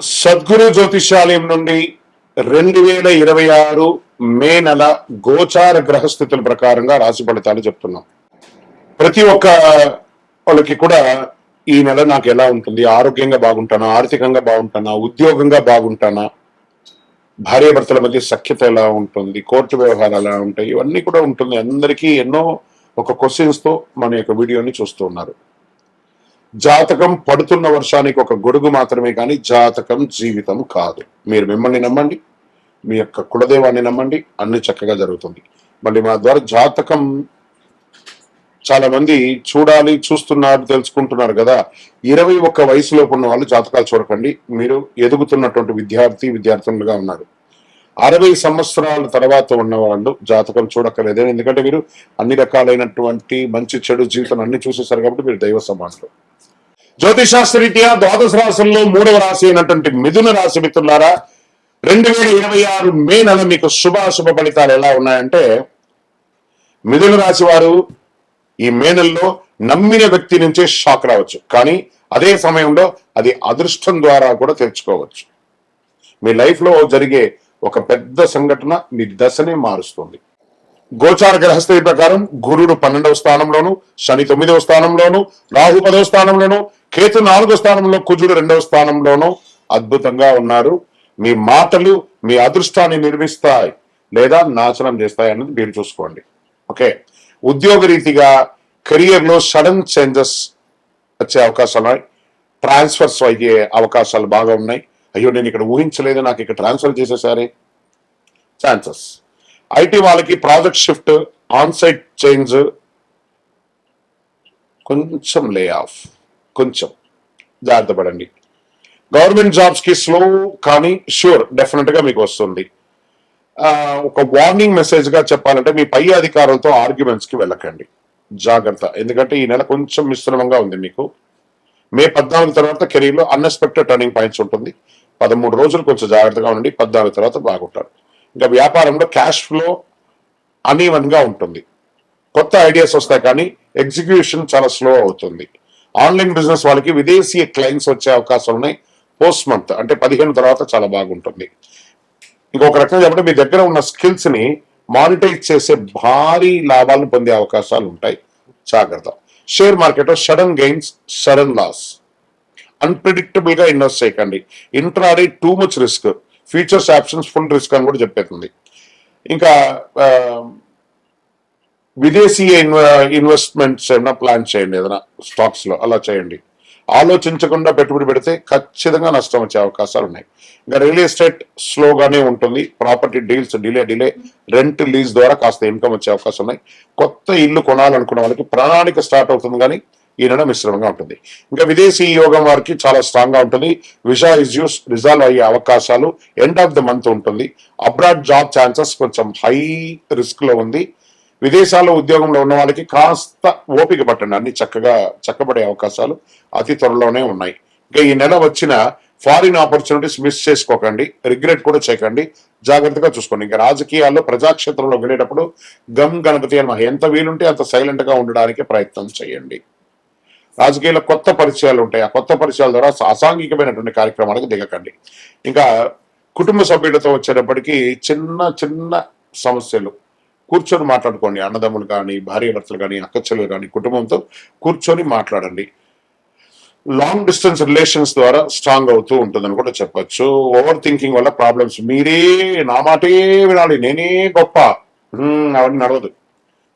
సద్గురు జ్యోతిషాలయం నుండి 2026 మే నెల గోచార గ్రహస్థితుల ప్రకారంగా రాశి ఫలితాలు చెప్తున్నాం. ప్రతి ఒక్క వాళ్ళకి కూడా ఈ నెల నాకు ఎలా ఉంటుంది, ఆరోగ్యంగా బాగుంటానా, ఆర్థికంగా బాగుంటానా, ఉద్యోగంగా బాగుంటానా, భార్యాభర్తల మధ్య సఖ్యత ఎలా ఉంటుంది, కోర్టు వ్యవహారాలు ఎలా ఉంటాయి, ఇవన్నీ కూడా ఉంటుంది. అందరికీ ఎన్నో ఒక క్వశ్చన్స్ తో మన యొక్క వీడియోని చూస్తూ ఉన్నారు. జాతకం పడుతున్న వర్షానికి ఒక గొడుగు మాత్రమే కానీ జాతకం జీవితం కాదు. మీరు మిమ్మల్ని నమ్మండి, మీ యొక్క కులదేవాన్ని నమ్మండి, అన్ని చక్కగా జరుగుతుంది. మళ్ళీ మా ద్వారా జాతకం చాలా మంది చూడాలి, చూస్తున్నారు, తెలుసుకుంటున్నారు కదా. 21 వయసులోపు ఉన్న వాళ్ళు జాతకాలు చూడకండి. మీరు ఎదుగుతున్నటువంటి విద్యార్థులుగా ఉన్నారు. 60 సంవత్సరాల తర్వాత ఉన్న వాళ్ళు జాతకం చూడక్కర్లేదు. ఎందుకంటే మీరు అన్ని రకాలైనటువంటి మంచి చెడు జీవితం అన్ని చూసేసారు కాబట్టి మీరు దైవ సమానులు. జ్యోతిశాస్త్రరీత్యా ద్వాదశ రాశుల్లో 3వ రాశి అయినటువంటి మిథున రాశి మిత్రులారా, 2026 మే నెల మీకు శుభాశుభ ఫలితాలు ఎలా ఉన్నాయంటే, మిథున రాశి వారు ఈ మే నెలలో నమ్మిన వ్యక్తి నుంచే షాక్ రావచ్చు, కానీ అదే సమయంలో అది అదృష్టం ద్వారా కూడా తెచ్చుకోవచ్చు. మీ లైఫ్ లో జరిగే ఒక పెద్ద సంఘటన మీ దశనే మారుస్తుంది. గోచార గ్రహస్థితి ప్రకారం గురుడు 12వ స్థానంలోను, శని 9వ స్థానంలోను, రాహు 10వ స్థానంలోను, కేతు 4వ స్థానంలో, కుజుడు 2వ స్థానంలోను అద్భుతంగా ఉన్నారు. మీ మాటలు మీ అదృష్టాన్ని నిర్మిస్తాయి లేదా నాశనం చేస్తాయి అన్నది మీరు చూసుకోండి. ఓకే, ఉద్యోగ రీతిగా కెరియర్ లో సడన్ చేంజెస్ వచ్చే అవకాశాలు ఉన్నాయి. ట్రాన్స్ఫర్స్ అయ్యే అవకాశాలు బాగా ఉన్నాయి. అయ్యో నేను ఇక్కడ ఊహించలేదు, నాకు ఇక్కడ ట్రాన్స్ఫర్ చేసేసారే ఛాన్సెస్. ఐటీ వాళ్ళకి project shift, on site change, కొంచెం లే ఆఫ్, కొంచెం జాగ్రత్త పడండి. గవర్నమెంట్ జాబ్స్ కి స్లో కానీ షూర్ డెఫినెట్ గా మీకు వస్తుంది. ఒక వార్నింగ్ మెసేజ్ గా చెప్పాలంటే మీ పై అధికారులతో ఆర్గ్యుమెంట్స్ కి వెళ్ళకండి, జాగ్రత్త. ఎందుకంటే ఈ నెల కొంచెం మిశ్రమంగా ఉంది మీకు. మే 14 తర్వాత కెరీర్ లో అన్ఎక్స్పెక్టెడ్ టర్నింగ్ పాయింట్స్ ఉంటుంది. 13 రోజులు కొంచెం జాగ్రత్తగా ఉండండి, 14 తర్వాత బాగుంటారు. ఇంకా వ్యాపారంలో క్యాష్ ఫ్లో అన్ఈవెన్ గా ఉంటుంది. కొత్త ఐడియాస్ వస్తాయి కానీ ఎగ్జిక్యూషన్ చాలా స్లో అవుతుంది. ఆన్లైన్ బిజినెస్ వాళ్ళకి విదేశీ క్లయింట్స్ వచ్చే అవకాశాలు ఉన్నాయి. పోస్ట్ మంత్ అంటే 15 తర్వాత చాలా బాగుంటుంది. ఇంకొక రకంగా చెప్పంటే మీ దగ్గర ఉన్న స్కిల్స్ ని మానిటైజ్ చేసే భారీ లాభాలను పొందే అవకాశాలు ఉంటాయి, జాగ్రత్త. షేర్ మార్కెట్ లో sudden gains, sudden loss, unpredictable గా ఇన్వెస్ట్ చేయకండి. Intraday too much risk, futures options full risk అని కూడా చెప్పేస్తుంది. ఇంకా విదేశీ ఇన్వెస్ట్మెంట్స్ ఏమైనా ప్లాన్ చేయండి, ఏదైనా స్టాక్స్ లో అలా చేయండి. ఆలోచించకుండా పెట్టుబడి పెడితే ఖచ్చితంగా నష్టం వచ్చే అవకాశాలు ఉన్నాయి. ఇంకా రియల్ ఎస్టేట్ స్లోగానే ఉంటుంది. Property deals delay, rent lease ద్వారా కాస్త ఇన్కమ్ వచ్చే అవకాశం ఉన్నాయి. కొత్త ఇల్లు కొనాలనుకున్న వాళ్ళకి ప్రణాళిక స్టార్ట్ అవుతుంది కానీ ఈ నెల మిశ్రమంగా ఉంటుంది. ఇంకా విదేశీ యోగం వారికి చాలా స్ట్రాంగ్ గా ఉంటుంది. విజా ఇష్యూస్ రిజాల్వ్ అయ్యే అవకాశాలు ఎండ్ ఆఫ్ ద మంత్ ఉంటుంది. అబ్రాడ్ జాబ్ ఛాన్సెస్ కొంచెం హై రిస్క్ లో ఉంది. విదేశాల్లో ఉద్యోగంలో ఉన్న వాళ్ళకి కాస్త ఓపిక పట్టండి, అన్ని చక్కబడే అవకాశాలు అతి త్వరలోనే ఉన్నాయి. ఇంకా ఈ నెల వచ్చిన ఫారిన్ ఆపర్చునిటీస్ మిస్ చేసుకోకండి, రిగ్రెట్ కూడా చేయకండి, జాగ్రత్తగా చూసుకోండి. ఇంకా రాజకీయాల్లో ప్రజాక్షేత్రంలో వెళ్ళేటప్పుడు గమ్ గణపతి అని ఎంత వీలుంటే అంత సైలెంట్ గా ఉండడానికి ప్రయత్నం చేయండి. రాజకీయాల్లో కొత్త పరిచయాలు ఉంటాయి, ఆ కొత్త పరిచయాల ద్వారా అసాంఘికమైనటువంటి కార్యక్రమాలకు దిగకండి. ఇంకా కుటుంబ సభ్యులతో వచ్చేటప్పటికి చిన్న సమస్యలు కూర్చొని మాట్లాడుకోండి. అన్నదమ్ములు కానీ, భార్యాభర్తలు కానీ, అక్కచెల్లెలు కానీ కుటుంబంతో కూర్చొని మాట్లాడండి. లాంగ్ డిస్టెన్స్ రిలేషన్స్ ద్వారా స్ట్రాంగ్ అవుతూ ఉంటుందని కూడా చెప్పొచ్చు. ఓవర్ థింకింగ్ వల్ల ప్రాబ్లమ్స్, మీరే నా మాటే వినాలి, నేనే గొప్ప, అవన్నీ నడవదు.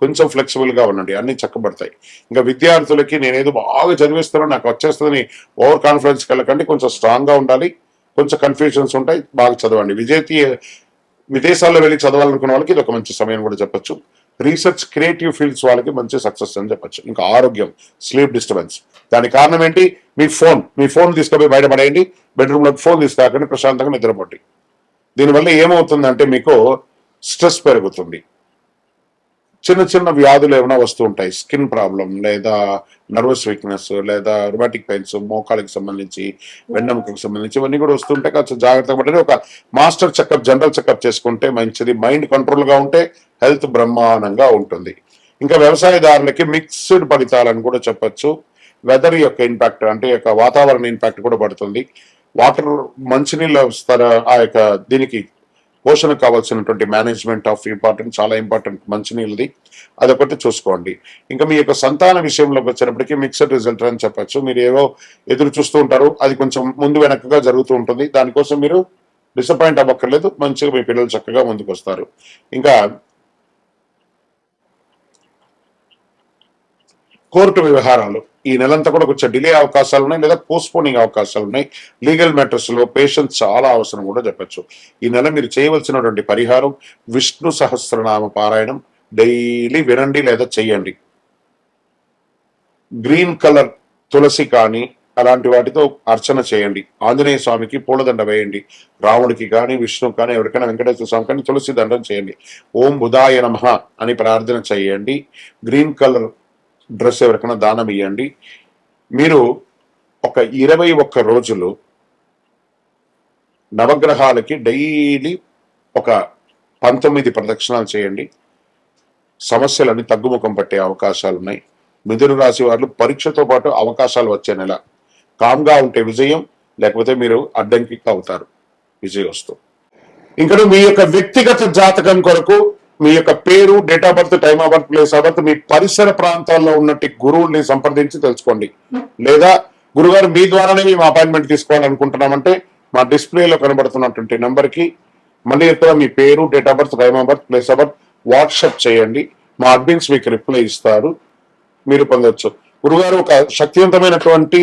కొంచెం ఫ్లెక్సిబుల్ గా ఉండండి, అన్ని చక్కబడతాయి. ఇంకా విద్యార్థులకి నేనేదో బాగా చదివిస్తున్నాను నాకు వచ్చేస్తుందని ఓవర్ కాన్ఫిడెన్స్ వెళ్ళకండి, కొంచెం స్ట్రాంగ్ గా ఉండాలి. కొంచెం కన్ఫ్యూజన్స్ ఉంటాయి, బాగా చదవండి. విదేశాల్లో వెళ్ళి చదవాలనుకున్న వాళ్ళకి ఇది ఒక మంచి సమయం కూడా చెప్పొచ్చు. రీసెర్చ్ క్రియేటివ్ ఫీల్డ్స్ వాళ్ళకి మంచి సక్సెస్ అని చెప్పొచ్చు. ఇంకా ఆరోగ్యం, స్లీప్ డిస్టర్బెన్స్, దానికి కారణం ఏంటి? మీ ఫోన్ తీసుకుపోయి బయటపడేయండి. బెడ్రూమ్ లో ఫోన్ తీసుకురాకండి, ప్రశాంతంగా నిద్రపోండి. దీనివల్ల ఏమవుతుందంటే మీకు స్ట్రెస్ పెరుగుతుంది. చిన్న వ్యాధులు ఏమైనా వస్తూ ఉంటాయి, స్కిన్ ప్రాబ్లం లేదా నర్వస్ వీక్నెస్ లేదా రుమాటిక్ పెయిన్స్, మోకాళ్ళకి సంబంధించి, వెన్నెముకకు సంబంధించి ఇవన్నీ కూడా వస్తుంటే కొంచెం జాగ్రత్తగా పడండి. ఒక మాస్టర్ చెకప్, జనరల్ చెకప్ చేసుకుంటే మంచిది. మైండ్ కంట్రోల్ గా ఉంటే హెల్త్ బ్రహ్మాండంగా ఉంటుంది. ఇంకా వ్యవసాయదారులకి మిక్స్డ్ ఫలితాలని కూడా చెప్పొచ్చు. వెదర్ యొక్క ఇంపాక్ట్ అంటే యొక్క వాతావరణ ఇంపాక్ట్ కూడా పడుతుంది. వాటర్ మంచినీళ్ళు ఆ యొక్క దీనికి పోషణ కావాల్సినటువంటి మేనేజ్మెంట్ ఆఫ్ ఇంపార్టెంట్, చాలా ఇంపార్టెంట్ మంచినీళ్ళది, అదొకటి చూసుకోండి. ఇంకా మీ యొక్క సంతాన విషయంలోకి వచ్చేటప్పటికి మిక్స్డ్ రిజల్ట్ అని చెప్పచ్చు. మీరు ఏవో ఎదురు చూస్తూ ఉంటారు, అది కొంచెం ముందు వెనకగా జరుగుతూ ఉంటుంది. దానికోసం మీరు డిసప్పాయింట్ అవ్వక్కర్లేదు, మంచిగా మీ పిల్లలు చక్కగా ముందుకు వస్తారు. ఇంకా కోర్టు వ్యవహారాలు ఈ నెలంతా కూడా కొంచెం డిలే అవకాశాలు ఉన్నాయి, లేదా పోస్ట్పోనింగ్ అవకాశాలు ఉన్నాయి. లీగల్ మ్యాటర్స్ లో పేషెన్స్ చాలా అవసరం కూడా చెప్పచ్చు. ఈ నెల మీరు చేయవలసినటువంటి పరిహారం విష్ణు సహస్రనామ పారాయణం డైలీ వినండి లేదా చెయ్యండి. గ్రీన్ కలర్ తులసి కానీ అలాంటి వాటితో అర్చన చేయండి. ఆంజనేయ స్వామికి పూలదండ వేయండి. రాముడికి కానీ విష్ణువు కానీ ఎవరికైనా వెంకటేశ్వర స్వామి కానీ తులసి దండం చేయండి. ఓం బుధాయ నమః అని ప్రార్థన చేయండి. గ్రీన్ కలర్ డ్రెస్ ఎవరికైనా దానం ఇవ్వండి. మీరు ఒక 21 రోజులు నవగ్రహాలకి డైలీ ఒక 19 ప్రదక్షిణాలు చేయండి. సమస్యలన్నీ తగ్గుముఖం పట్టే అవకాశాలు ఉన్నాయి. మిథున రాశి వారు పరీక్షతో పాటు అవకాశాలు వచ్చే నెల. కామ్గా ఉంటే విజయం, లేకపోతే మీరు అడ్డంకి అవుతారు విజయవస్తు. ఇంకా మీ యొక్క వ్యక్తిగత జాతకం కొరకు మీ యొక్క పేరు, date of birth, time of birth, place of birth, మీ పరిసర ప్రాంతాల్లో ఉన్నట్టు గురువుల్ని సంప్రదించి తెలుసుకోండి. లేదా గురుగారు మీ ద్వారానే మేము అపాయింట్మెంట్ తీసుకోవాలనుకుంటున్నామంటే మా డిస్ప్లేలో కనబడుతున్నటువంటి నెంబర్కి మళ్ళీ ఎక్కువ మీ పేరు, date of birth, time of birth, place of birth WhatsApp చేయండి. మా అడ్మిన్స్ మీకు రిప్లై ఇస్తారు, మీరు పొందొచ్చు. గురుగారు ఒక శక్తివంతమైనటువంటి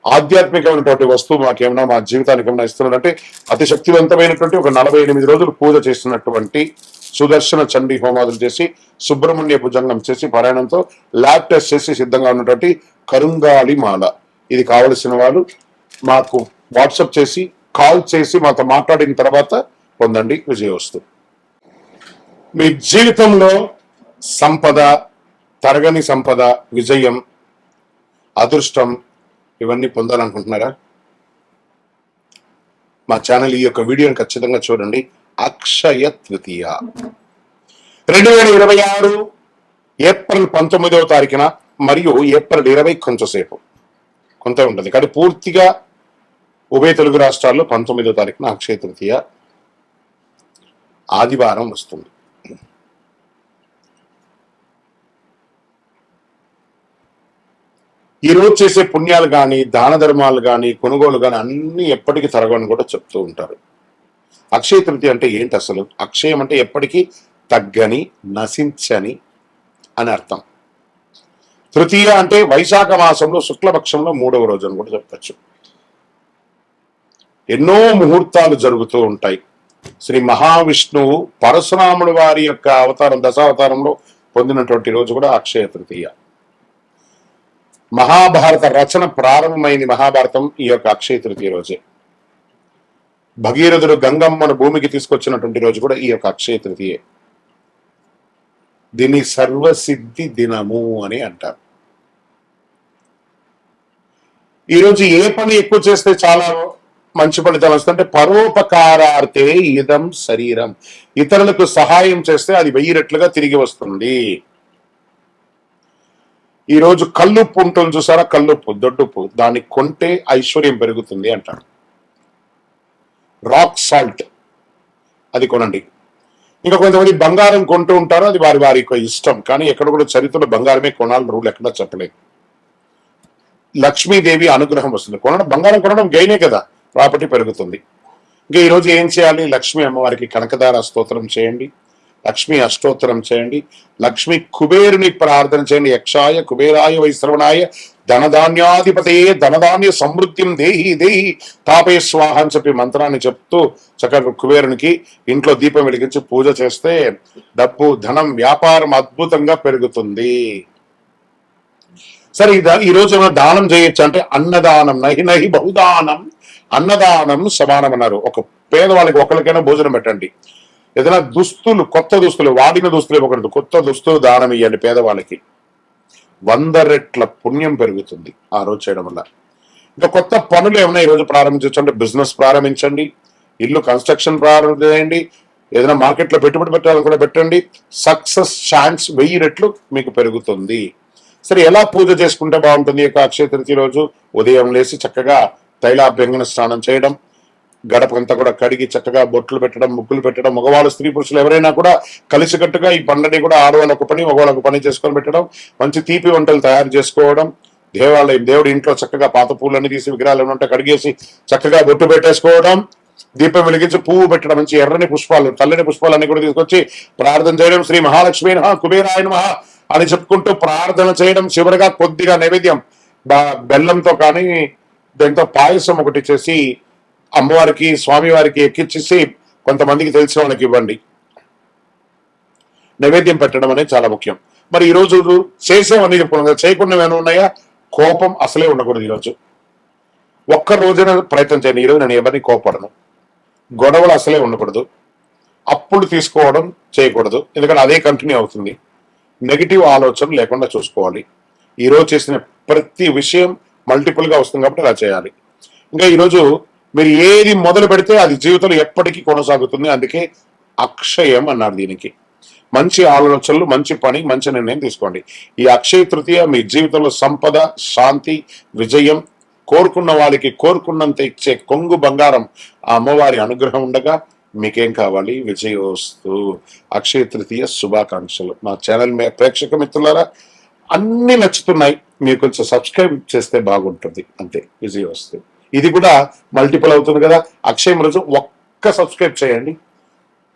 ఆధ్యాత్మికమైనటువంటి వస్తువు మాకేమన్నా మా జీవితానికి ఏమైనా ఇస్తున్నారంటే అతి శక్తివంతమైనటువంటి ఒక 48 రోజులు పూజ చేసినటువంటి సుదర్శన చండీ హోమాదులు చేసి సుబ్రహ్మణ్య భుజంగం చేసి పారాయణంతో ల్యాబ్ టెస్ట్ చేసి సిద్ధంగా ఉన్నటువంటి కరుంగాలి మాల. ఇది కావలసిన వాళ్ళు మాకు వాట్సాప్ చేసి కాల్ చేసి మాతో మాట్లాడిన తర్వాత పొందండి విజయవస్తు. మీ జీవితంలో సంపద, తరగని సంపద, విజయం, అదృష్టం ఇవన్నీ పొందాలనుకుంటున్నారా? మా ఛానల్ ఈ యొక్క వీడియోని ఖచ్చితంగా చూడండి. అక్షయ తృతీయ 2026 ఏప్రిల్ 19వ తారీఖున మరియు ఏప్రిల్ 20 కొంచెంసేపు కొంత ఉంటుంది, కానీ పూర్తిగా ఉభయ తెలుగు రాష్ట్రాల్లో 19వ తారీఖున అక్షయ తృతీయ ఆదివారం వస్తుంది. ఈ రోజు చేసే పుణ్యాలు కానీ, దాన ధర్మాలు కానీ, కొనుగోలు కానీ అన్ని ఎప్పటికీ తరగని కూడా చెప్తూ ఉంటారు. అక్షయ తృతీయ అంటే ఏంటి అసలు? అక్షయం అంటే ఎప్పటికీ తగ్గని, నశించని అని అర్థం. తృతీయ అంటే వైశాఖ మాసంలో శుక్లపక్షంలో 3వ రోజు అని కూడా చెప్పచ్చు. ఎన్నో ముహూర్తాలు జరుగుతూ ఉంటాయి. శ్రీ మహావిష్ణువు పరశురాముడు వారి యొక్క అవతారం, దశావతారంలో పొందినటువంటి రోజు కూడా అక్షయ తృతీయ. మహాభారత రచన ప్రారంభమైంది మహాభారతం ఈ యొక్క అక్షయ తృతీయ రోజే. భగీరథుడు గంగమ్మను భూమికి తీసుకొచ్చినటువంటి రోజు కూడా ఈ యొక్క అక్షయ తృతీయే. దీన్ని సర్వసిద్ధి దినము అని అంటారు. ఈరోజు ఏ పని ఎక్కువ చేస్తే చాలా మంచి ఫలితాలు వస్తుందంటే పరోపకారార్థే ఇదం శరీరం. ఇతరులకు సహాయం చేస్తే అది 1000 రెట్లుగా తిరిగి వస్తుంది. ఈ రోజు కల్లుప్పు ఉంటుంది చూసారా, కల్లుప్పు, దొడ్డుప్పు, దాన్ని కొంటే ఐశ్వర్యం పెరుగుతుంది అంటారు. రాక్ సాల్ట్ అది కొనండి. ఇంకా కొంతమంది బంగారం కొంటూ ఉంటారు, అది వారి వారి ఇష్టం, కానీ ఎక్కడ కూడా చరిత్రలో బంగారమే కొనాలని రూల్ ఎక్కడా చెప్పలేదు. లక్ష్మీదేవి అనుగ్రహం వస్తుంది. బంగారం కొనడం గైనే కదా, ప్రాపర్టీ పెరుగుతుంది. ఇంకా ఈరోజు ఏం చేయాలి? లక్ష్మీ అమ్మవారికి కనకదార స్తోత్రం చేయండి, లక్ష్మీ అష్టోత్తరం చేయండి, లక్ష్మీ కుబేరుని ప్రార్థన చేయండి. యక్షాయ కుబేరాయ వైశ్రవణాయ ధనధాన్యాధిపతయే ధనధాన్య సమృద్ధిం దేహి దేహి తాపే స్వాహ అని చెప్పి మంత్రాన్ని చెప్తూ చక్కగా కుబేరునికి ఇంట్లో దీపం వెలిగించి పూజ చేస్తే డబ్బు, ధనం, వ్యాపారం అద్భుతంగా పెరుగుతుంది. సరే, ఈ రోజు ఏమైనా దానం చేయొచ్చు అంటే అన్నదానం, నహి నహి బహుదానం, అన్నదానం సమానం అన్నారు. ఒక పేదవాళ్ళకి ఒకరికైనా భోజనం పెట్టండి. ఏదైనా దుస్తులు, కొత్త దుస్తులు, వాడిన దుస్తులు ఇవ్వకూడదు, కొత్త దుస్తులు దానం ఇవ్వండి పేదవాళ్ళకి. 100 రెట్ల పుణ్యం పెరుగుతుంది ఆ రోజు చేయడం వల్ల. ఇంకా కొత్త పనులు ఏమైనా ఈ రోజు ప్రారంభించవచ్చు అంటే బిజినెస్ ప్రారంభించండి, ఇల్లు కన్స్ట్రక్షన్ ప్రారంభించండి, ఏదైనా మార్కెట్లో పెట్టుబడి పెట్టాలని కూడా పెట్టండి. సక్సెస్ ఛాన్స్ 1000 రెట్లు మీకు పెరుగుతుంది. సరే, ఎలా పూజ చేసుకుంటే బాగుంటుంది? అక్షయ తృతీయ రోజు ఉదయం లేచి చక్కగా తైలాభ్యంగన స్నానం చేయడం, గడపంతా కూడా కడిగి చక్కగా బొట్లు పెట్టడం, ముగ్గులు పెట్టడం, మగవాళ్ళు స్త్రీ పురుషులు ఎవరైనా కూడా కలిసికట్టుగా ఈ పండుగని కూడా ఆడవాళ్ళు ఒక పని మగవాళ్ళు ఒక పని చేసుకొని పెట్టడం, మంచి తీపి వంటలు తయారు చేసుకోవడం, దేవాలయం దేవుడి ఇంట్లో చక్కగా పాత పూలన్నీ తీసి విగ్రహాలు ఉంటే కడిగేసి చక్కగా బొట్టు పెట్టేసుకోవడం, దీపం వెలిగించి పువ్వు పెట్టడం, మంచి ఎర్రని పుష్పాలు తెల్లని పుష్పాలన్నీ కూడా తీసుకొచ్చి ప్రార్థన చేయడం, శ్రీ మహాలక్ష్మి నమః కుబేరాయ నమః అని చెప్పుకుంటూ ప్రార్థన చేయడం, చివరిగా కొద్దిగా నైవేద్యం బెల్లంతో కానీ దాంతో పాయసం ఒకటి చేసి అమ్మవారికి స్వామివారికి ఎక్కిచ్చేసి కొంతమందికి తెలిసిన వాళ్ళకి ఇవ్వండి. నైవేద్యం పెట్టడం అనేది చాలా ముఖ్యం. మరి ఈ రోజు చేసేవన్నీ చెప్పుకున్నాం కదా, చేయకుండా ఏమైనా ఉన్నాయా? కోపం అసలే ఉండకూడదు. ఈరోజు ఒక్క రోజున ప్రయత్నం చేయండి. ఈరోజు నేను ఎవరిని కోపడను, గొడవలు అసలే ఉండకూడదు, అప్పులు తీసుకోవడం చేయకూడదు, ఎందుకంటే అదే కంటిన్యూ అవుతుంది. నెగిటివ్ ఆలోచన లేకుండా చూసుకోవాలి. ఈరోజు చేసిన ప్రతి విషయం మల్టిపుల్ గా వస్తుంది కాబట్టి అలా చేయాలి. ఇంకా ఈరోజు మీరు ఏది మొదలు పెడితే అది జీవితంలో ఎప్పటికీ కొనసాగుతుంది. అందుకే అక్షయం అన్నారు దీనికి. మంచి ఆలోచనలు, మంచి పని, మంచి నిర్ణయం తీసుకోండి. ఈ అక్షయ తృతీయ మీ జీవితంలో సంపద, శాంతి, విజయం, కోరుకున్న వాళ్ళకి కోరుకున్నంత ఇచ్చే కొంగు బంగారం ఆ అమ్మవారి అనుగ్రహం ఉండగా మీకేం కావాలి? విజయోస్తు. అక్షయ తృతీయ శుభాకాంక్షలు. మా ఛానల్ ప్రేక్షక మిత్రులారా, అన్ని నచ్చుతున్నాయి, మీరు కొంచెం సబ్స్క్రైబ్ చేస్తే బాగుంటుంది. అంతే, విజయోస్తు. ఇది కూడా మల్టిపుల్ అవుతుంది కదా. అక్షయం రోజు ఒక్క సబ్స్క్రైబ్ చేయండి,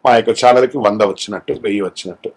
మా యొక్క ఛానల్కి 100 వచ్చినట్టు, 1000 వచ్చినట్టు.